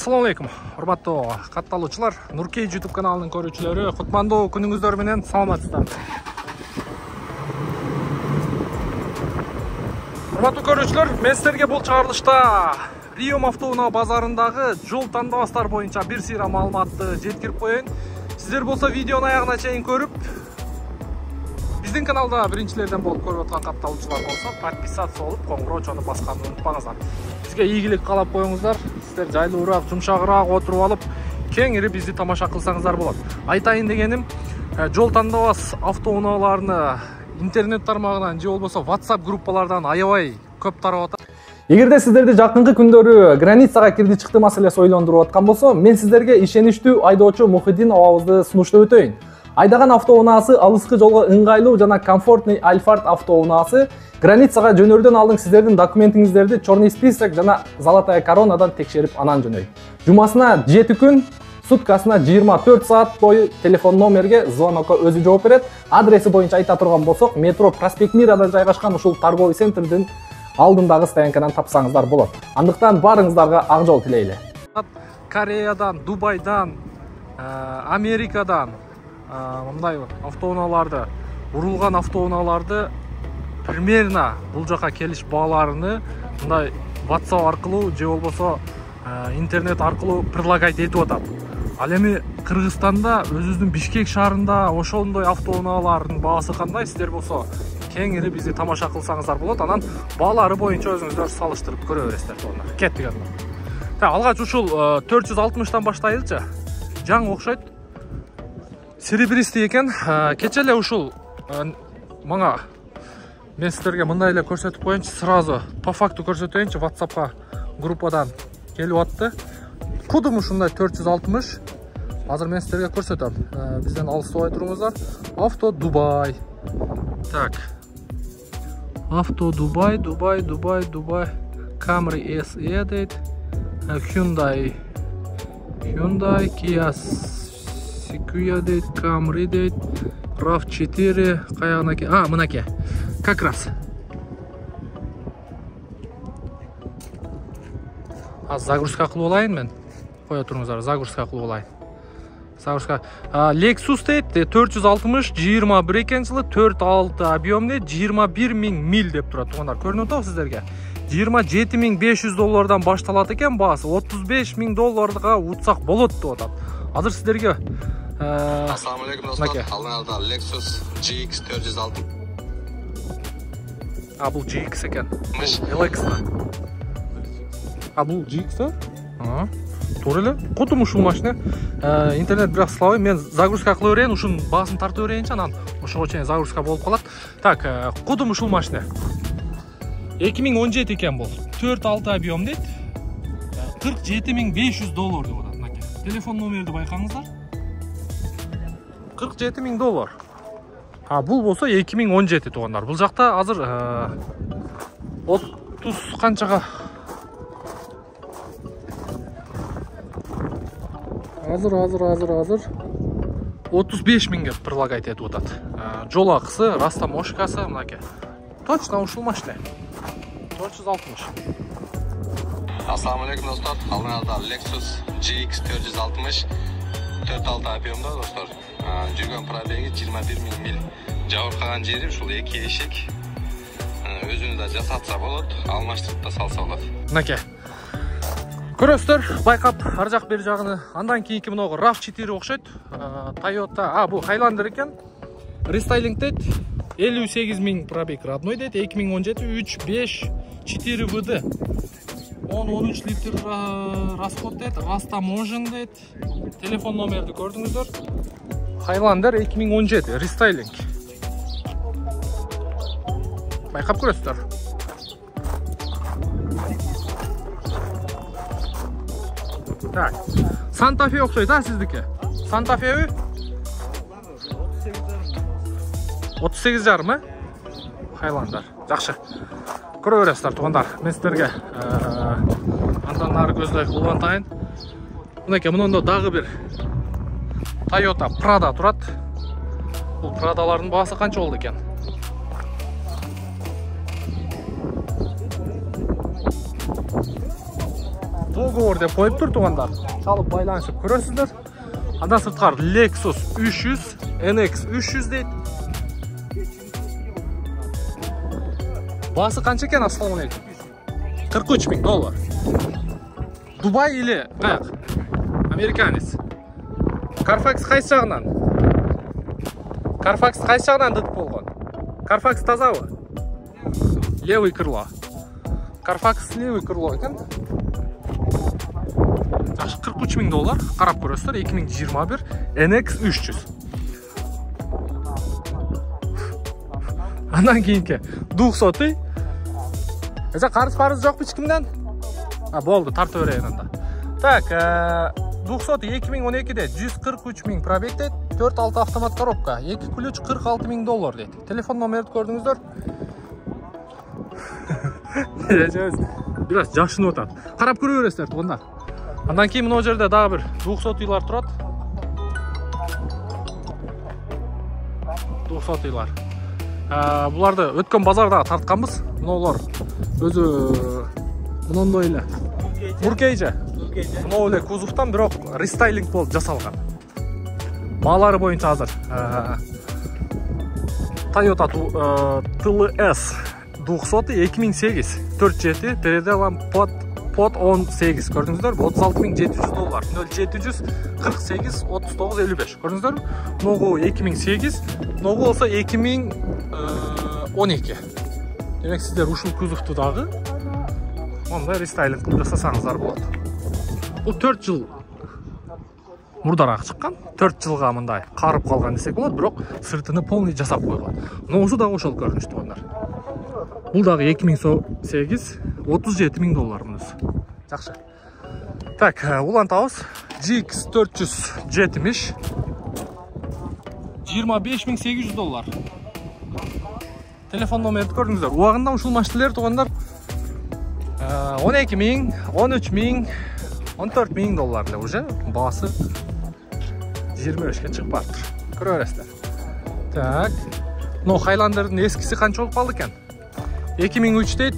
Assalamu alaikum. Урматтуу катталуучулар, Нуркей YouTube каналынын көрүүчүлөрү, кутмандуу күнүңүздөр менен саламатсыздар. Урматтуу көрүүчүлөр, мен силерге бул чыгарылышта Риом автоунаа базарындагы жол тандабастар боюнча бир сыйра маалыматты жеткирип коеюн. Сиздер болсо видеону аягына чейин көрүп, биздин каналда биринчилерден болуп көрүп аткан катталуучулар болсо, подписаться болуп, коңгуроочону басканды унутпаңыздар. Бизге ийгилик каалап коюңуздар. Сиздер жайлуураак, жумшагыраак отуруп алып, кеңири бизди тамаша кылсаңыздар болот. Айтайын дегеним, жол тандабас автоунааларны интернет тармагынан же болбосо WhatsApp группалардан аябай көп тарап атат. Эгерде сиздерди жакынкы күндөрү границага кирди чыкты маселеси ойлондуруп аткан болсо, мен сиздерге ишеничтүү айдоочу Мухиддин абабызды сунуштап өтөйүн. Айдаган автоунаасы алыскы жолго ыңгайлуу жана комфортный Альфард автоунаасы границага жөнөрдөн алдын сиздердин документиңиздерди черный список жана золотая коронадан текшерип анан жөнөйт. Жумасына 7 күн, суткасына 24 саат бою телефон номерге звонокко өзү жооп берет. Адреси боюнча айта турган болсок, метро Проспект Мирада жайгашкан ушул торговый центрдин алдындагы стоянкадан тапсаңыздар болот. Андыктан барыңыздарга ак жол тилейли. Кореядан, Дубайдан, Америкадан мындай автоунааларды, урулган автоунааларды примерно бул жака келиш бааларыны мындай WhatsApp аркылуу же болбосо интернет аркылуу предлагать этип атат. Ал эми Кыргызстанда өзүбүздүн Бишкек шаарында ошондой автоунаалардын баасы кандай? Сиздер болсо кеңири бизди тамаша кылсаңыздар болот. Анан баалары боюнча өзүңүздөр салыштырып көрө бересиздер тоондар. Кеттик анда. Алгач ушул 460тан баштайлычы. Жаңы окшойт. Серебристый экен. Кече эле ушул мага мен сиздерге мындай эле көрсөтүп коеюнчу, сразу по факту көрсөтөйүнчү. WhatsAppка группадан келип атты. Кудум ушундай 460. Азыр мен сиздерге көрсөтөм. Бизден алыстабай туруңуздар. Авто Дубай. Так. Авто Дубай. Camry SE дейт. Hyundai, Kia Sequoia дейт, Camry дейт, RAV4, каягына ке? Мынаке. Как раз. Загрузка кылып алайын мен. Коя туруңуздар, загрузка кылып алайын. Загрузка. Lexus дейт, 460, 21 экен жылы, 4.6 объем дейт, 21.000 миль деп турат. Тугандар, көрүнүп атабы сиздерге? $27.500 башталат экен баасы. $35.000 утсак болот деп атат. Азыр сиздерге Ассаламу алейкум достор. Алдыңызда Lexus GX 406. Бул GX экен. LX. Бул GX? Туура эле. Кутум ушул машина. Интернет бирок слабый. Мен загрузка кыла берейин, ушунун баасын тартып берейинчи, анан ошого чейин загрузка болуп калат. Так, кутум ушул машина. 2017 экен бул. 4.6 объем дейт. $47.500 деп атат. Мынакей. Телефон номерди байкаңыздар. $47.000. Бул болсо 2017 тугандар. Бул жакта азыр 30 канчага. Азыр 35.000ге предлагать этип атат. Жол акысы, растаможкасы мынакей. Точно ушул машина. 460. Ассаламу алейкум достор. Алдыңызда Lexus GX 460. 4.6 объемда достор. Жүргөн пробеги 21.000 миль. Жабыркаган жери ушул 2 эшик. Өзүнү да жасатса болот, алмаштырып да салса болот. Мынакей. Көрөсүздөр, байкап ар жак бер жагыны. Андан кийинки мынагы RAV4 окшойт. Toyota, бул Highlander экен. Рестайлинг дейт. 58.000 пробег родной дейт. 2017 3.5 4 ВД. 10-13 литр расход дейт. Растаможен дейт. Телефон номерди көрдүңүздөр. Highlander 2017 рестайлинг. Байкап көрөсүздөр. Так. Santa Fe окшойт, сиздики? Santa Fe 38,5, Highlander. Жакшы. Көрө бересиздер тугандар. Мен сиздерге андан нары көздөй улантайын. Мынакей, мынында дагы бир Toyota Prado турат. Бул Pradолордун баасы канча болду экен? договор деп коюптур туугандар. Чалып байланышып көрөсүздөр. Андан сырткары Lexus 300, NX 300 дейт. Басы канча экен, ассаламу алейкум? $43,000. Дубай или каяк? Американец. Carfax кайсы жагынан? Carfax кайсы жагынан дытып болгон? Carfax тазабы? Левый крыло. Carfax левый крыло экен. Жакшы, $43,000 карап көрөсүздөр. 2021 NX 300. Андан кийинки 200. Эже карыз жокпу эч кимден? Болду, тартып берейин анда. Так, 200 2012-де 143,000 пробег дейт, 4-6 автомат коробка, 2 ключ $46,000 дейт. Телефон номерди көрдүңүздөр. Бираз жашынып атат. Карап көрө бересиздер туугандар. Андан кийин мына жерде дагы бир 200-ыйлар турат. 200-ыйлар. Буларды өткөн базарда тартканбыз. Мыналар өзү мындай эле. Буркейже. Мына эле кузовтан бирок рестайлинг болуп жасалган. Баалары боюнча азыр Toyota TLS 200 2008 4.7 переделан под 18 көрдүңүздөр, $36,700, 0748 3955 көрдүңүздөр. Ногу 2008, ногу болсо 2012. Демек сиздер ушул кузовту дагы мындай рестайлинг кылып жасасаңыздар болот. Бул 4 жыл мурдараак чыккан, 4 жылга мындай карып калган десек болот, бирок сыртыны полный жасап койгон. Ногусу дагы ошол көрүнүш туугандар. Бул дагы 2008 $37,000 мунусу. Жакшы. Так, улантабыз. GX 470 $25,800. Телефон номерди көрдүңүздөр. Убагында ушул машиналар туугандар 12,000, 13,000, $14,000 эле уже баасы 25ке чыгып баптыр. Көрө бересиздер. Так, но Хайландердин эскиси канча болуп калды экен? 2003 дейт.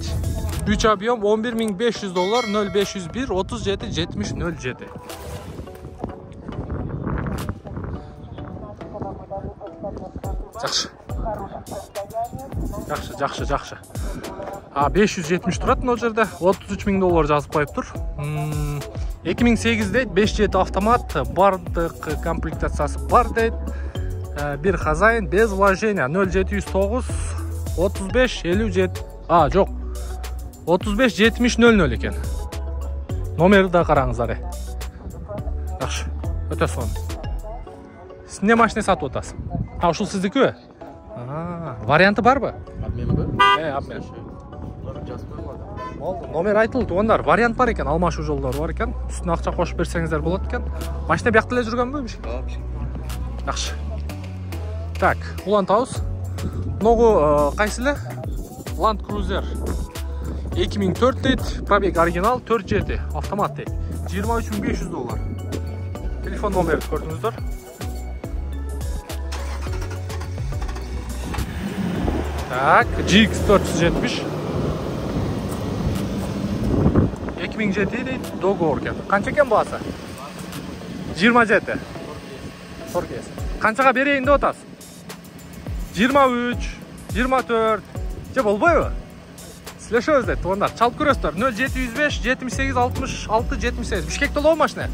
3 объем $11,500, 0501 37 70 07. Жакшы. 570 турат мына жерде. $33,000 жазып коюптур. 2008 дейт, 5.7 автомат, бардык комплектациясы бар дейт. Бир хозяин без вложения 0709 35 57. Жок. 35 70 00 экен. Номерди да караңыздар. Жакшы. Өтө сонун. Сиз эмне машина сатып атасыз? Ушул сиздикиби? Варианты барбы? Обменби? Обмен. Болду. Номер айтылды туугандар. Вариант бар экен, алмашуу жолдору бар экен. Үстүнө акча кошуп берсеңиздер болот экен. Машина биякта эле жүргөнбү? Жакшы. Так, улантабыз. Ногу кайсы эле? Land Cruiser 2004 дейт, пробег оригинал 4.7 автомат дейт. $23,500. Телефон номерди көрдүңүздөр. Так, GX 470 2007 дейт, договор экен. Канча экен баасы? 27. 40. Канчага берейин деп атасыз? 23, 24. Же болбойбу? Слышөбүз туугандар, чалып көрөсүздөр. 0705 78 66 78. Бишкекте болобу машина?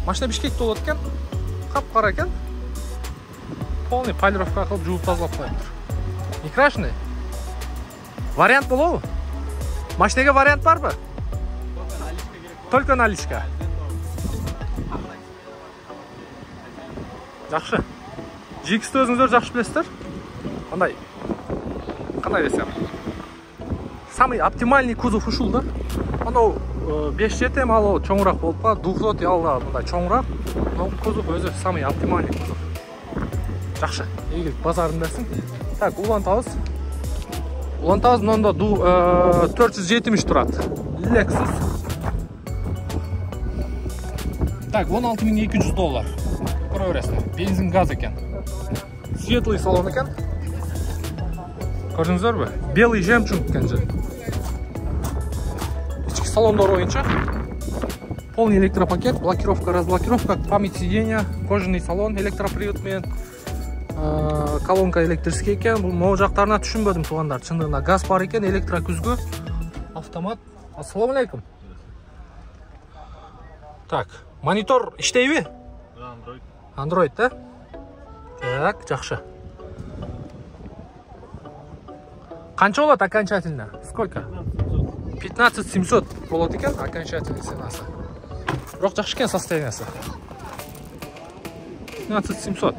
Машина Бишкекте болот экен. Кап-кара экен. Полный полировка кылып жууп тазалап коюптур. Не крашеный? Вариант болобу? Машинеге вариант барбы? Только наличка. Жакшы. GX-ти өзүңүздөр жакшы билесиздер. Кандай десем? Самый оптимальный кузов ушул да. Анау 5.7 мало чоңураак болуп калат, 200 алда мындай чоңураак. Но кузов өзү самый оптимальный кузов. Жакшы. Эгил базарын берсин. Так, улантабыз. Мында 470 турат. Lexus. Так, $16,200. Көрө бересиздер. Бензин газ экен. Светлый салон экен. Көрдүңүздөрбү? Белый жемчуг экен же. Ички салондор боюнча Полный электропакет, блокировка, разблокировка, память сиденья, кожаный салон, электропривод менен, колонка электрический экен. Бул могу жактарына түшүнбөдүм туугандар. Чындыгында газ бар экен, электрокүзгү, автомат. Ассаламу алейкум. Так, монитор иштейби? Android. Android, да? Так, жакшы. Канча болот окончательно? Сколько? 15700 болот экен окончательный ценасы. Бирок жакшы экен состояниясы. 15700.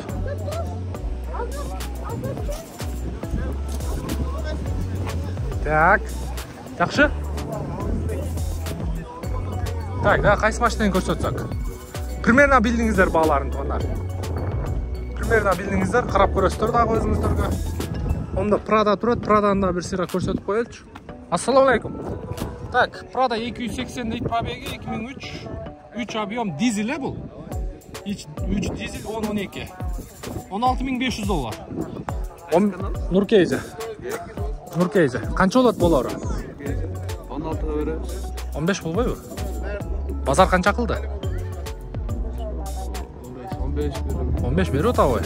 Так, жакшы. Так, да, кайсы машинаны көрсөтсөк? Примерно билдиңиздер бааларын туугандар. Примерно билдиңиздер, карап көрөсүздөр дагы өзүңүздөргө. Онда Prada турат, Prada'ны да бир сыйра көрсөтүп коелучу. Ассаламу алейкум. Так, Prada 280 дейт пробеги, 2003. 3 объем дизель бул. 3 дизель 10-12. $16500. Нуркейзе. Нуркейзе. Канча болот болору? 16-га беребиз. 15 болбойбу? Базар канча кылды? 15 беребиз. 15 берип атабы?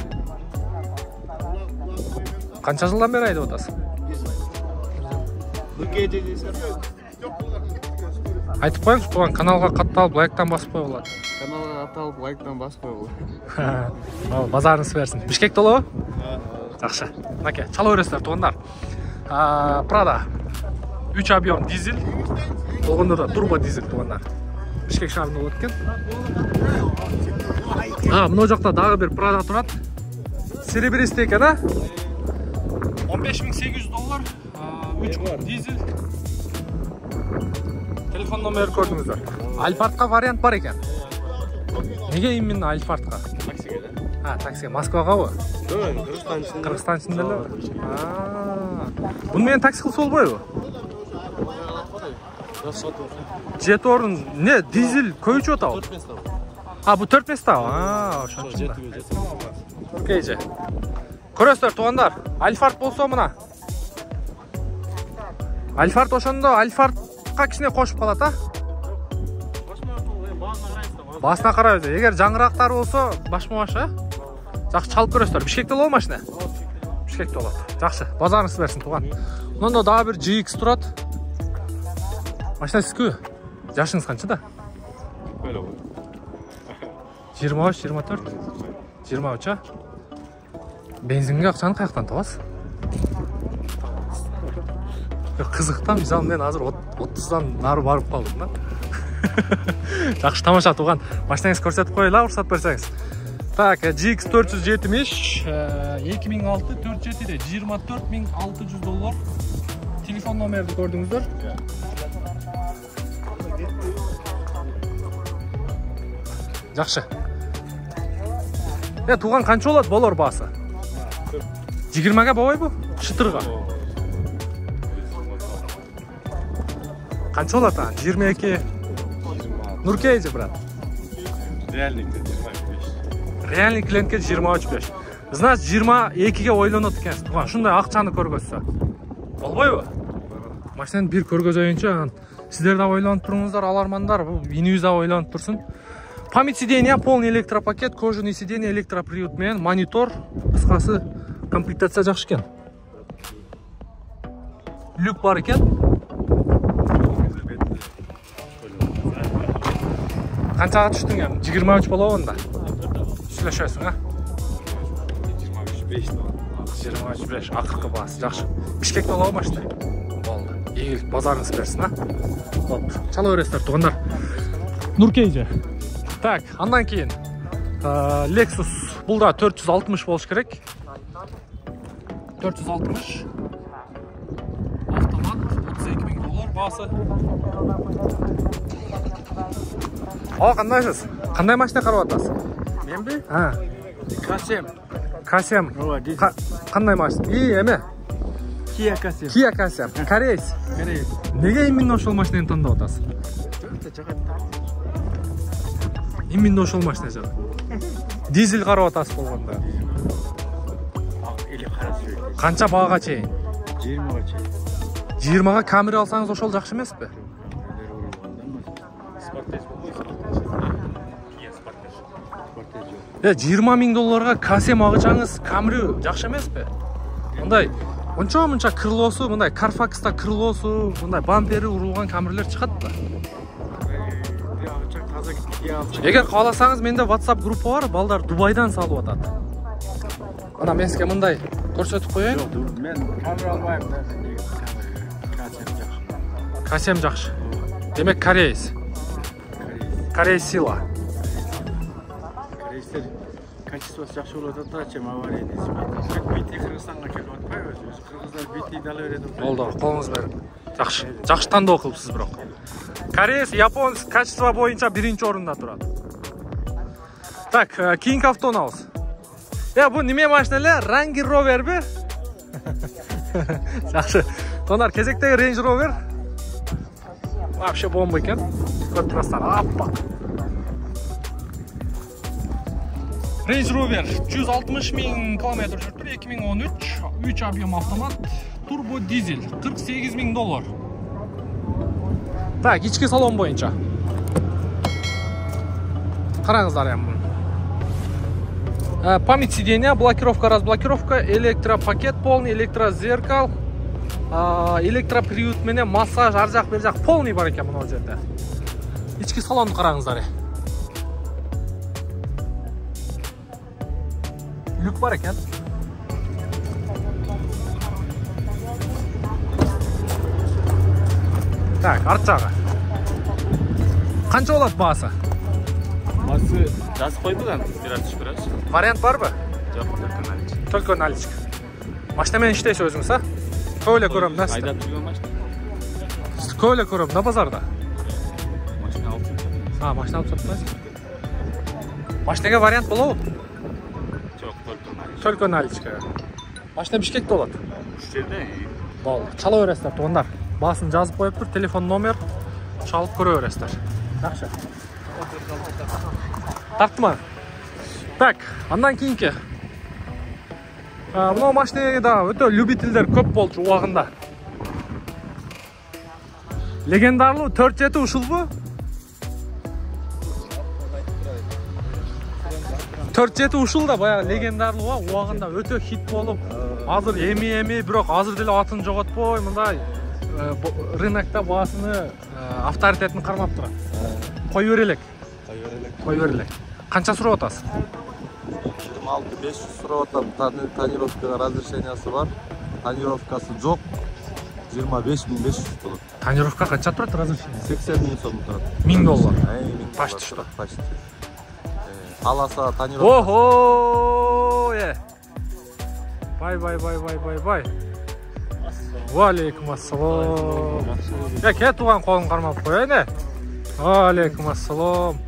Канча жылдан бери айдап атасың? Нуркейзе дейсиң? Айтып коюңуз, туган каналга катталып, лайктан басып кой болот. Каналга катталып, лайктан басып кой болот. Базарыңыз берсин. Бишкек толобу? Жакшы. Мынакей, чала бересиздер туугандар. Prada 3 объем дизель. Болгондо да турбо дизель туугандар. Бишкек шаарында болот экен. Мына жакта дагы бир Prada турат. Серебристый экен, а? $15800. 3 дизель. Телефон номер көрдүңүздөр. Альфардка вариант бар экен. Неге именно Альфардка? Таксиге да? Таксиге. Москвагабы? Кыргызстан ичинде эле. Буну менен такси кылса болбойбу? Жети орун. Не, дизель көйчүп атабы? 4 место. Бу 4 место. Ошончо. Кейже. Көрөсүздөр туугандар. Альфард болсо мына. Альфард ошондо Альфардка кичине кошуп калат, а? Басына карайбыз. Эгер жаңырактары болсо, башма-баш, а? Жакшы чалып көрөсүздөр. Бишкекте болобу машина? Бишкекте болот. Жакшы. Базарыңыз берсин, туган. Мында дагы бир GX турат. Машина сизби? Жашыңыз канча да? Өлө. 23, 24. 23, а? Бензинге акчаны каяктан табасыз? Кызыктан, мисалы мен азыр 30дан нары барып калдым да. Жакшы, тамаша тууган. Машинаңызды көрсөтүп коелу, уруксат берсеңиз. Так, GX 470, 2006 47-де $24600. Телефон номерди көрдүңүздөр. Жакшы. Тууган канча болот болор баасы? 20га болбойбу? Шытырга. Канча болот а? 22. Нуркейзе, брат. Реальникте 25. Реальный клиентке 23.5. Значит, 22ге ойлонот экенсиз. Туган, ушундай акчаны көргөзсө. Болбойбу? Машинаны бир көргөзөйүнчө, сиздер да ойлонуп туруңуздар, алармандар, инибиз да ойлонуп турсун. Память сиденья, полный электропакет, кожаный сиденье, электропривод менен, монитор, кыскасы комплектация жакшы экен. Люк бар экен. Канчага түштүң эми? 23 болобу анда? Сүйлөшөсүң, а? 23.5. 23.5, акыркы баасы, жакшы. Бишкекте болобу машина? Болду. Ийгилик, базарыңыз берсин, а? Болду. Чала бересиздер, туугандар. Нуркейже. Так, андан кийин Lexus бул да 460 болуш керек. 460. Автомат $32.000 баасы. Кандайсыз? Кандай машина карап атасыз? Менби? K7. K7. Кандай машина? Эме? Kia K7. Kia K7. Корейс. Неге именно ошол машинаны тандап атасыз? Именно ошол машина жагат. Дизель карап атасыз болгондо. Или карасыз. Канча баага чейин? 20га чейин. 20га камера алсаңыз ошол жакшы эмеспи? $20,000 касем агычаңыз Камрю жакшы эмеспи? Мындай мынча крылосу, мындай Carfax'та крылосу, мындай бампери урулган Камрилер чыгат да. Эгер кааласаңыз, менде WhatsApp группа бар, балдар Дубайдан салып атат. Мына мен сизге мындай көрсөтүп коеюн. Мен Камрю албайм да. Касем жакшы. Демек кореец. Кореец сила. Корейстер качествосы жакшы болуп атат да, чем аварийный. Бити Кыргызстанга келип атпайбы? Кыргыздар бити ала берет. Болду, колуңуз берип. Жакшы. Жакшы тандоо кылыпсыз бирок. Кореец, японец качество боюнча биринчи орунда турат. Так, кийинки автоунабыз. Бу неме машина эле? Range Roverби? Жакшы. Тонар кезектеги Range Rover. Вообще бомба экен. Көрүп турасыздар. Аппа. Range Rover 160,000 км жүрүптүр, 2013, 3 объем автомат, турбо дизель, $48,000. Так, ички салон боюнча. Караңыздар эми. Память сиденья, блокировка, разблокировка, электропакет полный, электрозеркал, электропривод менен массаж, ар жак бер жак полный бар экен мына жерде. Ички салонду караңыздар. Люк бар екен. Так, арт жағы. Қанша болады басы? Басы жазып койду да, бираш. Вариант бар бы? Жок, Только наличка. Машинамен иштейсиз өзүңүз, а? Көп эле көрөм да. Айдап жүргөн машина. Көп эле көрөм да базарда. Машина алып сатып. Машина алып сатпайсыз? Машинага вариант болобу? Только наличка. Машина Бишкекте болот. Жерде. Болду. Чала бересиздер, туугандар. Баасын жазып коюптур, телефон номер чалып көрө бересиздер. Жакшы. Тартма. Так, андан кийинки. Мына машинеге да өтө любительдер көп болчу убагында. Легендарлуу 4-7 ушулбу? 4-7 ушул да баягы легендарлуу убагында өтө хит болуп, азыр эми бирок азыр деле атын жоготпой, мындай рынокто баасыны авторитетин кармап турат. Кой берелек. Канча сурап атасыз? 26-500 сурап атам. Тонировкага разрешениясы бар. Тонировкасы жок. 25.500 болот. Тонировка канча турат разрешение? 80.000 сом турат. $1000. Почти что. Почти. Аласа тонировка. Ого! Бай. Валейкум ассалам. Ке туган колун кармап коеюн. Валейкум ассалам.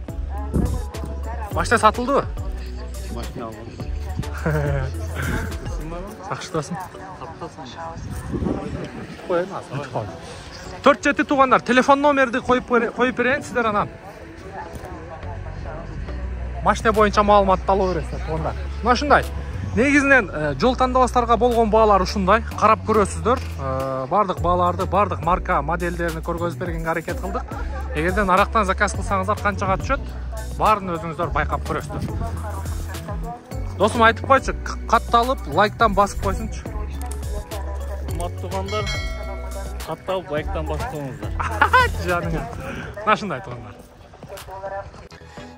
Машина сатылдыбы? Машина алган. Жакшытасың. Коеюн азыр. 4-7 тугандар, телефон номерди коюп берейин сиздер анан. Машина боюнча маалыматты ала бересиздер тугандар. Мына ушундай. Негизинен жол тандабастарга болгон баалар ушундай. Карап көрөсүздөр. Бардык бааларды, бардык марка, моделдерин көргөзүп бергенге аракет кылдык. Эгерден арактан заказ кылсаңыздар канчага түшөт, баарын өзүңүздөр байкап көрөсүздөр. Досум айтып койчу, катталып, лайктан басып койсунчу. Урматтуу тугандар, катталып, лайктан басып коюңуздар. Жаныңа. Мына ушундай тугандар.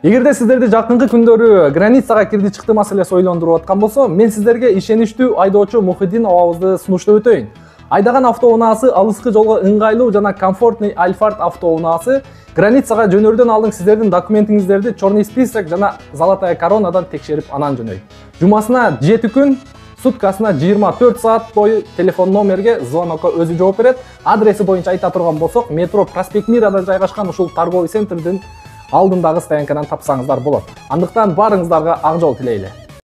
Эгерде сиздерди жакынкы күндөрү границага кирди чыкты маселеси ойлондуруп аткан болсо, мен сиздерге ишеничтүү айдоочу Мухиддин абабызды сунуштап өтөйүн. Айдаган автоунаасы алыскы жолго ыңгайлуу жана комфортный Альфард автоунаасы границага жөнөрдөн алдын сиздердин документиңиздерди черный список жана золотая коронадан текшерип анан жөнөйт. Жумасына 7 күн, суткасына 24 саат бою телефон номерге звонокко өзү жооп берет. Адреси боюнча айта турган болсок, метро Проспект Мирада жайгашкан ушул торговый центрдин алдындагы стоянкадан тапсаңыздар болот. Андыктан барыңыздарга ак жол тилейли.